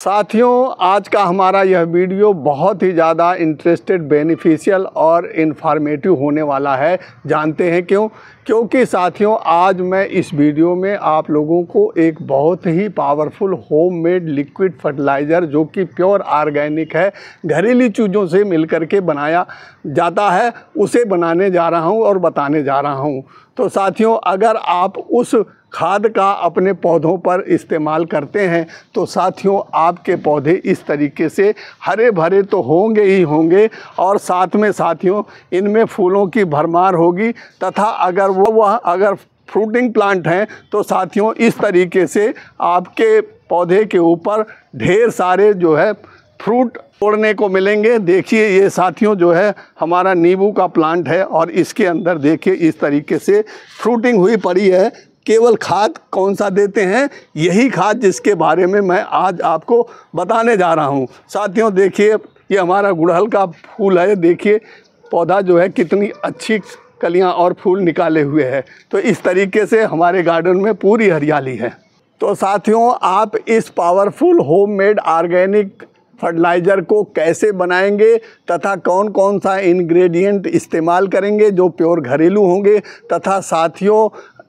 साथियों, आज का हमारा यह वीडियो बहुत ही ज़्यादा इंटरेस्टेड, बेनिफिशियल और इन्फॉर्मेटिव होने वाला है। जानते हैं क्यों? क्योंकि साथियों, आज मैं इस वीडियो में आप लोगों को एक बहुत ही पावरफुल होममेड लिक्विड फर्टिलाइज़र, जो कि प्योर ऑर्गेनिक है, घरेलू चीज़ों से मिलकर के बनाया जाता है, उसे बनाने जा रहा हूं और बताने जा रहा हूं। तो साथियों, अगर आप उस खाद का अपने पौधों पर इस्तेमाल करते हैं तो साथियों, आपके पौधे इस तरीके से हरे भरे तो होंगे ही होंगे, और साथ में साथियों इनमें फूलों की भरमार होगी। तथा अगर फ्रूटिंग प्लांट हैं तो साथियों, इस तरीके से आपके पौधे के ऊपर ढेर सारे जो है फ्रूट तोड़ने को मिलेंगे। देखिए, ये साथियों जो है हमारा नींबू का प्लांट है, और इसके अंदर देखिए इस तरीके से फ्रूटिंग हुई पड़ी है। केवल खाद कौन सा देते हैं? यही खाद जिसके बारे में मैं आज आपको बताने जा रहा हूं। साथियों देखिए, ये हमारा गुड़हल का फूल है। देखिए पौधा जो है कितनी अच्छी कलियां और फूल निकाले हुए हैं। तो इस तरीके से हमारे गार्डन में पूरी हरियाली है। तो साथियों, आप इस पावरफुल होममेड ऑर्गेनिक फर्टिलाइज़र को कैसे बनाएंगे तथा कौन कौन सा इंग्रेडिएंट इस्तेमाल करेंगे जो प्योर घरेलू होंगे, तथा साथियों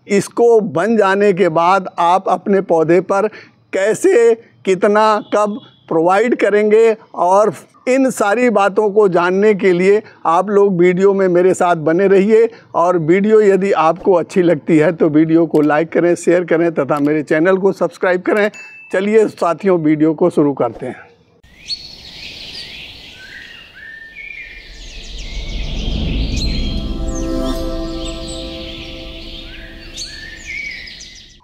इसको बन जाने के बाद आप अपने पौधे पर कैसे, कितना, कब प्रोवाइड करेंगे, और इन सारी बातों को जानने के लिए आप लोग वीडियो में मेरे साथ बने रहिए। और वीडियो यदि आपको अच्छी लगती है तो वीडियो को लाइक करें, शेयर करें तथा मेरे चैनल को सब्सक्राइब करें। चलिए साथियों, वीडियो को शुरू करते हैं।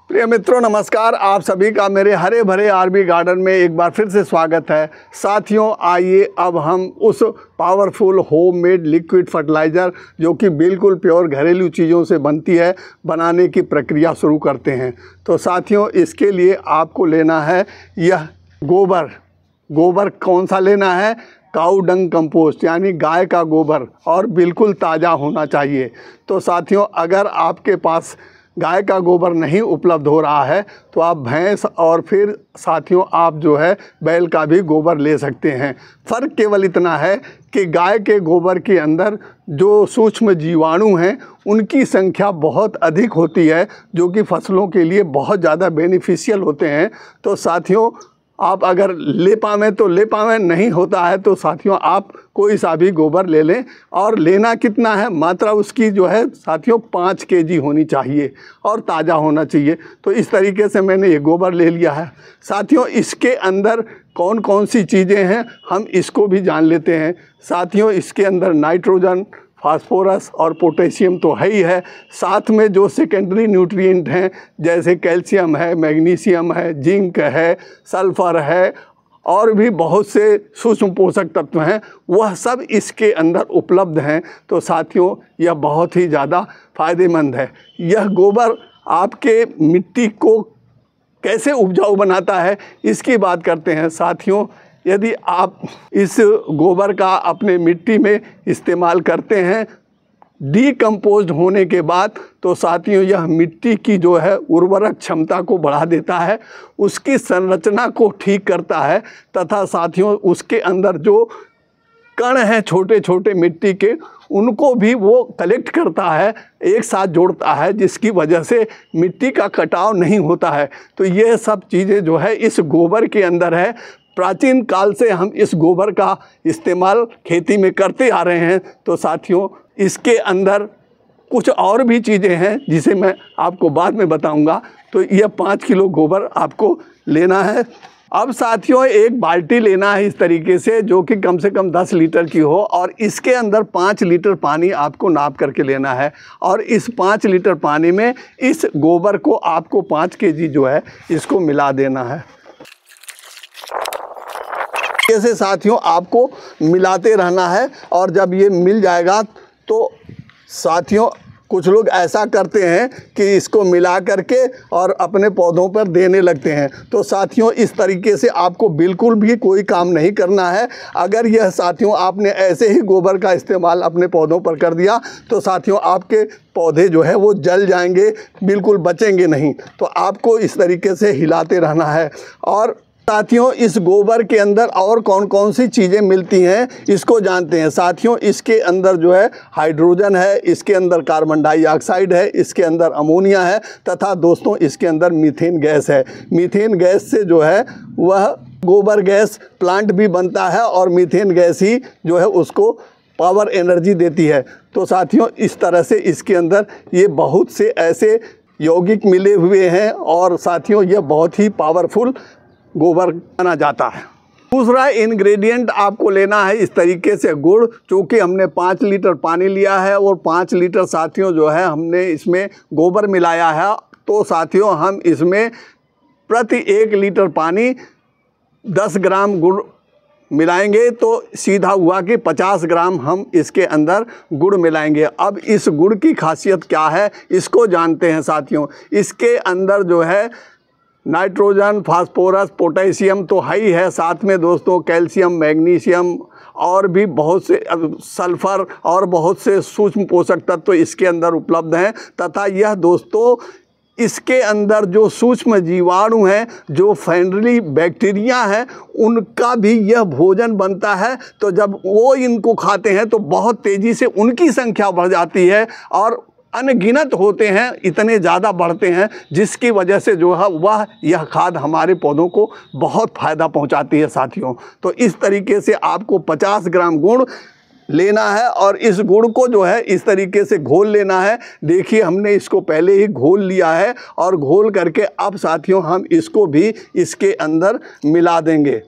प्रिय मित्रों नमस्कार, आप सभी का मेरे हरे भरे आरबी गार्डन में एक बार फिर से स्वागत है। साथियों आइए अब हम उस पावरफुल होममेड लिक्विड फर्टिलाइज़र, जो कि बिल्कुल प्योर घरेलू चीज़ों से बनती है, बनाने की प्रक्रिया शुरू करते हैं। तो साथियों, इसके लिए आपको लेना है यह गोबर कौन सा लेना है? काऊ डंग कंपोस्ट, यानी गाय का गोबर, और बिल्कुल ताज़ा होना चाहिए। तो साथियों, अगर आपके पास गाय का गोबर नहीं उपलब्ध हो रहा है तो आप भैंस और फिर साथियों आप जो है बैल का भी गोबर ले सकते हैं। फ़र्क केवल इतना है कि गाय के गोबर के अंदर जो सूक्ष्म जीवाणु हैं उनकी संख्या बहुत अधिक होती है, जो कि फसलों के लिए बहुत ज़्यादा बेनिफिशियल होते हैं। तो साथियों, आप अगर ले पावें तो ले पावें, नहीं होता है तो साथियों आप कोई सा भी गोबर ले लें। और लेना कितना है? मात्रा उसकी जो है साथियों 5 केजी होनी चाहिए और ताज़ा होना चाहिए। तो इस तरीके से मैंने ये गोबर ले लिया है। साथियों, इसके अंदर कौन कौन सी चीज़ें हैं हम इसको भी जान लेते हैं। साथियों, इसके अंदर नाइट्रोजन, फास्फोरस और पोटेशियम तो है ही है, साथ में जो सेकेंडरी न्यूट्रिएंट हैं जैसे कैल्शियम है, मैग्नीशियम है, जिंक है, सल्फ़र है, और भी बहुत से सूक्ष्म पोषक तत्व हैं, वह सब इसके अंदर उपलब्ध हैं। तो साथियों, यह बहुत ही ज़्यादा फ़ायदेमंद है। यह गोबर आपके मिट्टी को कैसे उपजाऊ बनाता है, इसकी बात करते हैं। साथियों, यदि आप इस गोबर का अपने मिट्टी में इस्तेमाल करते हैं डीकम्पोज्ड होने के बाद, तो साथियों यह मिट्टी की जो है उर्वरक क्षमता को बढ़ा देता है, उसकी संरचना को ठीक करता है, तथा साथियों उसके अंदर जो कण हैं छोटे छोटे मिट्टी के, उनको भी वो कलेक्ट करता है, एक साथ जोड़ता है, जिसकी वजह से मिट्टी का कटाव नहीं होता है। तो ये सब चीज़ें जो है इस गोबर के अंदर है। प्राचीन काल से हम इस गोबर का इस्तेमाल खेती में करते आ रहे हैं। तो साथियों, इसके अंदर कुछ और भी चीज़ें हैं जिसे मैं आपको बाद में बताऊंगा। तो यह 5 किलो गोबर आपको लेना है। अब साथियों, एक बाल्टी लेना है इस तरीके से, जो कि कम से कम 10 लीटर की हो, और इसके अंदर 5 लीटर पानी आपको नाप करके लेना है। और इस 5 लीटर पानी में इस गोबर को आपको 5 केजी जो है इसको मिला देना है। ऐसे साथियों आपको मिलाते रहना है, और जब ये मिल जाएगा तो साथियों कुछ लोग ऐसा करते हैं कि इसको मिला करके और अपने पौधों पर देने लगते हैं। तो साथियों, इस तरीके से आपको बिल्कुल भी कोई काम नहीं करना है। अगर यह साथियों आपने ऐसे ही गोबर का इस्तेमाल अपने पौधों पर कर दिया तो साथियों आपके पौधे जो है वो जल जाएंगे, बिल्कुल बचेंगे नहीं। तो आपको इस तरीके से हिलाते रहना है। और साथियों इस गोबर के अंदर और कौन कौन सी चीज़ें मिलती हैं इसको जानते हैं। साथियों इसके अंदर जो है हाइड्रोजन है, इसके अंदर कार्बन डाइऑक्साइड है, इसके अंदर अमोनिया है तथा दोस्तों इसके अंदर मीथेन गैस है। मीथेन गैस से जो है वह गोबर गैस प्लांट भी बनता है और मीथेन गैस ही जो है उसको पावर एनर्जी देती है। तो साथियों इस तरह से इसके अंदर ये बहुत से ऐसे यौगिक मिले हुए हैं और साथियों यह बहुत ही पावरफुल गोबर माना जाता है। दूसरा इंग्रेडिएंट आपको लेना है इस तरीके से गुड़, चूँकि हमने 5 लीटर पानी लिया है और 5 लीटर साथियों जो है हमने इसमें गोबर मिलाया है। तो साथियों हम इसमें प्रति 1 लीटर पानी 10 ग्राम गुड़ मिलाएंगे तो सीधा हुआ कि 50 ग्राम हम इसके अंदर गुड़ मिलाएंगे। अब इस गुड़ की खासियत क्या है इसको जानते हैं साथियों। इसके अंदर जो है नाइट्रोजन, फास्फोरस, पोटेशियम तो है ही है, साथ में दोस्तों कैल्शियम, मैग्नीशियम और भी बहुत से सल्फ़र और बहुत से सूक्ष्म पोषक तत्व इसके अंदर उपलब्ध हैं। तथा यह दोस्तों इसके अंदर जो सूक्ष्म जीवाणु हैं, जो फ्रेंडली बैक्टीरिया हैं, उनका भी यह भोजन बनता है। तो जब वो इनको खाते हैं तो बहुत तेज़ी से उनकी संख्या बढ़ जाती है और अनगिनत होते हैं, इतने ज़्यादा बढ़ते हैं जिसकी वजह से जो है वह यह खाद हमारे पौधों को बहुत फ़ायदा पहुंचाती है साथियों। तो इस तरीके से आपको 50 ग्राम गुड़ लेना है और इस गुड़ को जो है इस तरीके से घोल लेना है। देखिए हमने इसको पहले ही घोल लिया है और घोल करके अब साथियों हम इसको भी इसके अंदर मिला देंगे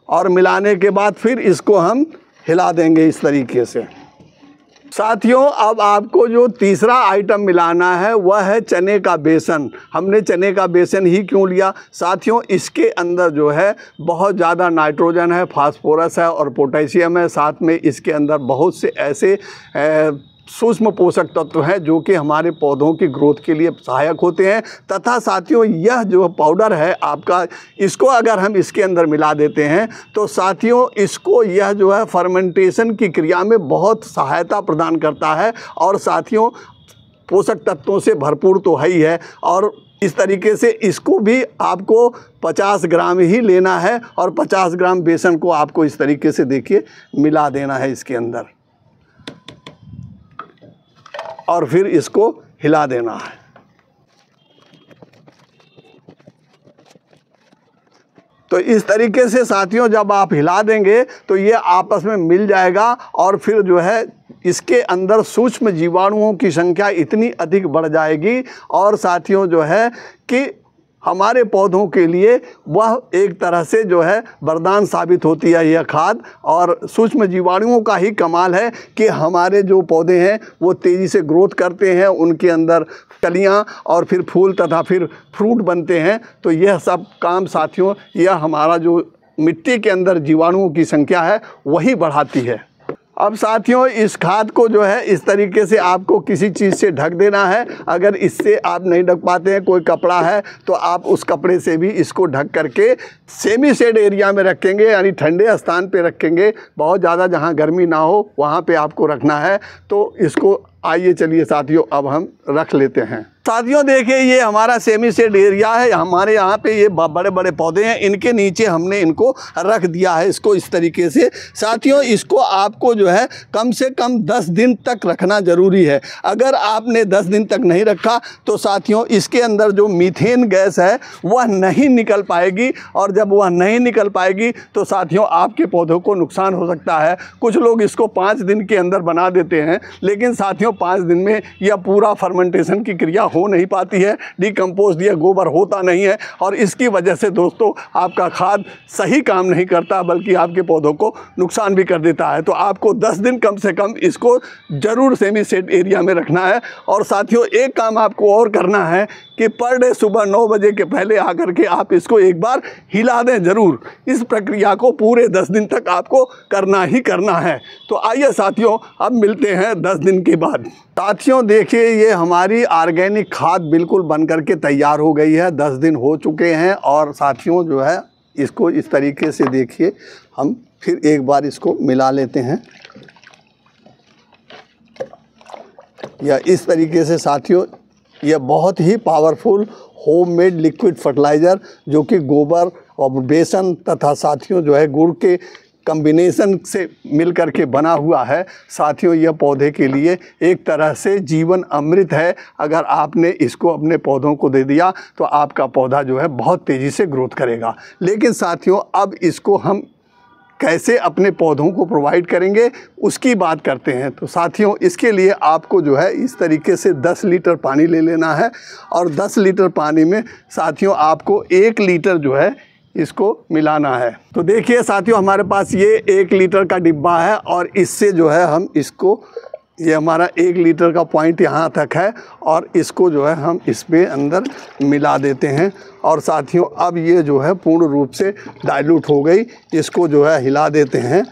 और मिलाने के बाद फिर इसको हम हिला देंगे इस तरीके से। साथियों अब आपको जो तीसरा आइटम मिलाना है वह है चने का बेसन। हमने चने का बेसन ही क्यों लिया साथियों, इसके अंदर जो है बहुत ज़्यादा नाइट्रोजन है, फास्फोरस है और पोटेशियम है। साथ में इसके अंदर बहुत से ऐसे सूक्ष्म पोषक तत्व हैं जो कि हमारे पौधों की ग्रोथ के लिए सहायक होते हैं। तथा साथियों यह जो पाउडर है आपका, इसको अगर हम इसके अंदर मिला देते हैं तो साथियों इसको यह जो है फर्मेंटेशन की क्रिया में बहुत सहायता प्रदान करता है और साथियों पोषक तत्वों से भरपूर तो है ही है। और इस तरीके से इसको भी आपको 50 ग्राम ही लेना है और 50 ग्राम बेसन को आपको इस तरीके से देखिए मिला देना है इसके अंदर और फिर इसको हिला देना है। तो इस तरीके से साथियों जब आप हिला देंगे तो ये आपस में मिल जाएगा और फिर जो है इसके अंदर सूक्ष्म जीवाणुओं की संख्या इतनी अधिक बढ़ जाएगी और साथियों जो है कि हमारे पौधों के लिए वह एक तरह से जो है वरदान साबित होती है यह खाद। और सूक्ष्म जीवाणुओं का ही कमाल है कि हमारे जो पौधे हैं वो तेज़ी से ग्रोथ करते हैं, उनके अंदर कलियां और फिर फूल तथा फिर फ्रूट बनते हैं। तो यह सब काम साथियों यह हमारा जो मिट्टी के अंदर जीवाणुओं की संख्या है वही बढ़ाती है। अब साथियों इस खाद को जो है इस तरीके से आपको किसी चीज़ से ढक देना है। अगर इससे आप नहीं ढक पाते हैं, कोई कपड़ा है तो आप उस कपड़े से भी इसको ढक करके सेमी शेड एरिया में रखेंगे, यानी ठंडे स्थान पे रखेंगे। बहुत ज़्यादा जहाँ गर्मी ना हो वहाँ पे आपको रखना है। तो इसको आइए चलिए साथियों अब हम रख लेते हैं। साथियों देखिए ये हमारा सेमी शेड एरिया है, हमारे यहाँ पे ये बड़े बड़े पौधे हैं, इनके नीचे हमने इनको रख दिया है इसको इस तरीके से। साथियों इसको आपको जो है कम से कम 10 दिन तक रखना ज़रूरी है। अगर आपने 10 दिन तक नहीं रखा तो साथियों इसके अंदर जो मीथेन गैस है वह नहीं निकल पाएगी और जब वह नहीं निकल पाएगी तो साथियों आपके पौधों को नुकसान हो सकता है। कुछ लोग इसको 5 दिन के अंदर बना देते हैं, लेकिन साथियों 5 दिन में यह पूरा फर्मेंटेशन की क्रिया हो नहीं पाती है, डिकम्पोज यह गोबर होता नहीं है और इसकी वजह से दोस्तों आपका खाद सही काम नहीं करता बल्कि आपके पौधों को नुकसान भी कर देता है। तो आपको 10 दिन कम से कम इसको ज़रूर सेमी शेड एरिया में रखना है। और साथियों एक काम आपको और करना है कि पर डे सुबह 9 बजे के पहले आकर के आप इसको एक बार हिला दें ज़रूर। इस प्रक्रिया को पूरे 10 दिन तक आपको करना ही करना है। तो आइए साथियों अब मिलते हैं 10 दिन के बाद। साथियों देखिए ये हमारी ऑर्गेनिक खाद बिल्कुल बन करके तैयार हो गई है। 10 दिन हो चुके हैं और साथियों जो है इसको इस तरीके से देखिए हम फिर एक बार इसको मिला लेते हैं या इस तरीके से। साथियों यह बहुत ही पावरफुल होममेड लिक्विड फर्टिलाइज़र जो कि गोबर और बेसन तथा साथियों जो है गुड़ के कॉम्बिनेशन से मिल कर के बना हुआ है। साथियों, यह पौधे के लिए एक तरह से जीवन अमृत है। अगर आपने इसको अपने पौधों को दे दिया तो आपका पौधा जो है बहुत तेज़ी से ग्रोथ करेगा। लेकिन साथियों, अब इसको हम कैसे अपने पौधों को प्रोवाइड करेंगे उसकी बात करते हैं। तो साथियों, इसके लिए आपको जो है इस तरीके से 10 लीटर पानी ले लेना है और 10 लीटर पानी में साथियों आपको 1 लीटर जो है इसको मिलाना है। तो देखिए साथियों, हमारे पास ये 1 लीटर का डिब्बा है और इससे जो है हम इसको, ये हमारा 1 लीटर का पॉइंट यहाँ तक है और इसको जो है हम इसमें अंदर मिला देते हैं। और साथियों, अब ये जो है पूर्ण रूप से डाइल्यूट हो गई। इसको जो है हिला देते हैं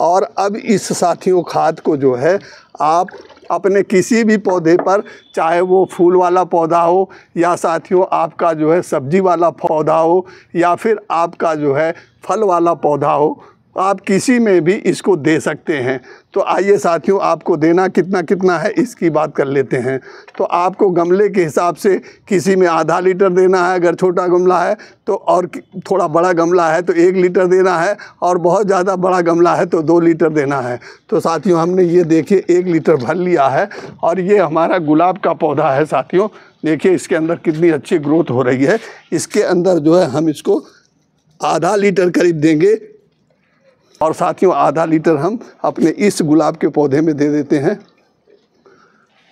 और अब इस साथियों खाद को जो है आप अपने किसी भी पौधे पर, चाहे वो फूल वाला पौधा हो या साथियों आपका जो है सब्जी वाला पौधा हो या फिर आपका जो है फल वाला पौधा हो, आप किसी में भी इसको दे सकते हैं। तो आइए साथियों, आपको देना कितना कितना है इसकी बात कर लेते हैं। तो आपको गमले के हिसाब से किसी में आधा लीटर देना है अगर छोटा गमला है तो, और थोड़ा बड़ा गमला है तो 1 लीटर देना है, और बहुत ज़्यादा बड़ा गमला है तो 2 लीटर देना है। तो साथियों, हमने ये देखिए 1 लीटर भर लिया है और ये हमारा गुलाब का पौधा है। साथियों देखिए इसके अंदर कितनी अच्छी ग्रोथ हो रही है। इसके अंदर जो है हम इसको आधा लीटर करीब देंगे और साथियों आधा लीटर हम अपने इस गुलाब के पौधे में दे देते हैं।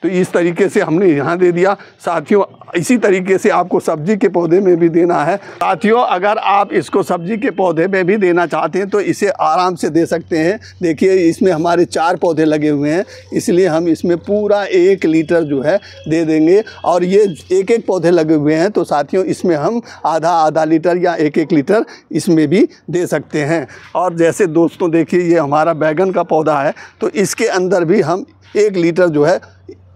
तो इस तरीके से हमने यहाँ दे दिया। साथियों, इसी तरीके से आपको सब्जी के पौधे में भी देना है। साथियों, अगर आप इसको सब्जी के पौधे में भी देना चाहते हैं तो इसे आराम से दे सकते हैं। देखिए इसमें हमारे 4 पौधे लगे हुए हैं, इसलिए हम इसमें पूरा 1 लीटर जो है दे देंगे। और ये 1-1 पौधे लगे हुए हैं तो साथियों इसमें हम आधा लीटर या 1-1 लीटर इसमें भी दे सकते हैं। और जैसे दोस्तों देखिए ये हमारा बैगन का पौधा है तो इसके अंदर भी हम 1 लीटर जो है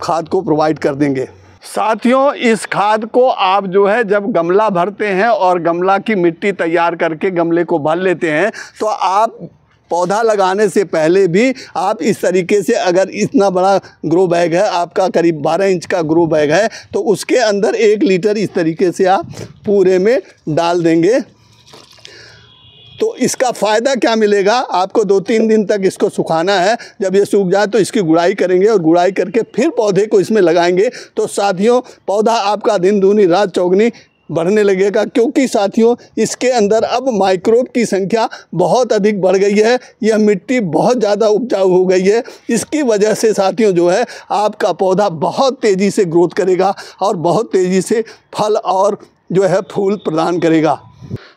खाद को प्रोवाइड कर देंगे। साथियों, इस खाद को आप जो है जब गमला भरते हैं और गमला की मिट्टी तैयार करके गमले को भर लेते हैं तो आप पौधा लगाने से पहले भी आप इस तरीके से, अगर इतना बड़ा ग्रो बैग है आपका, करीब 12 इंच का ग्रो बैग है, तो उसके अंदर 1 लीटर इस तरीके से आप पूरे में डाल देंगे। तो इसका फ़ायदा क्या मिलेगा, आपको 2-3 दिन तक इसको सुखाना है। जब ये सूख जाए तो इसकी गुड़ाई करेंगे और गुड़ाई करके फिर पौधे को इसमें लगाएंगे। तो साथियों, पौधा आपका दिन दूनी रात चौगुनी बढ़ने लगेगा, क्योंकि साथियों इसके अंदर अब माइक्रोब की संख्या बहुत अधिक बढ़ गई है। यह मिट्टी बहुत ज़्यादा उपजाऊ हो गई है। इसकी वजह से साथियों जो है आपका पौधा बहुत तेज़ी से ग्रोथ करेगा और बहुत तेज़ी से फल और जो है फूल प्रदान करेगा।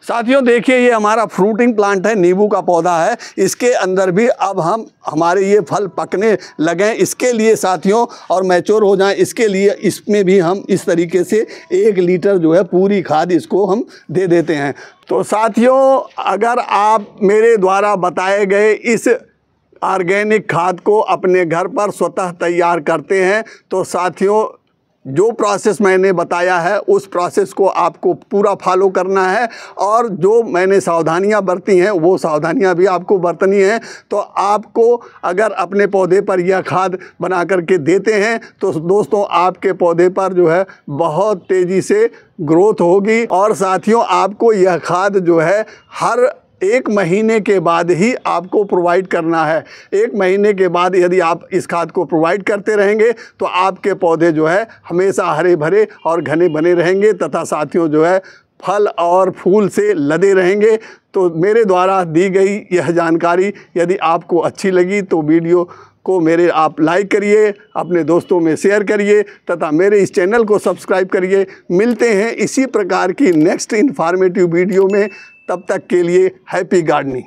साथियों देखिए ये हमारा फ्रूटिंग प्लांट है, नींबू का पौधा है। इसके अंदर भी अब हमारे ये फल पकने लगे। इसके लिए साथियों, और मैच्योर हो जाएं, इसके लिए इसमें भी हम इस तरीके से 1 लीटर जो है पूरी खाद इसको हम दे देते हैं। तो साथियों, अगर आप मेरे द्वारा बताए गए इस ऑर्गेनिक खाद को अपने घर पर स्वतः तैयार करते हैं तो साथियों जो प्रोसेस मैंने बताया है उस प्रोसेस को आपको पूरा फॉलो करना है, और जो मैंने सावधानियां बरती हैं वो सावधानियां भी आपको बरतनी हैं। तो आपको अगर अपने पौधे पर यह खाद बना करके देते हैं तो दोस्तों आपके पौधे पर जो है बहुत तेज़ी से ग्रोथ होगी। और साथियों आपको यह खाद जो है हर 1 महीने के बाद ही आपको प्रोवाइड करना है। 1 महीने के बाद यदि आप इस खाद को प्रोवाइड करते रहेंगे तो आपके पौधे जो है हमेशा हरे भरे और घने बने रहेंगे तथा साथियों जो है फल और फूल से लदे रहेंगे। तो मेरे द्वारा दी गई यह जानकारी यदि आपको अच्छी लगी तो वीडियो को मेरे आप लाइक करिए, अपने दोस्तों में शेयर करिए तथा मेरे इस चैनल को सब्सक्राइब करिए। मिलते हैं इसी प्रकार की नेक्स्ट इन्फॉर्मेटिव वीडियो में। तब तक के लिए हैप्पी गार्डनिंग।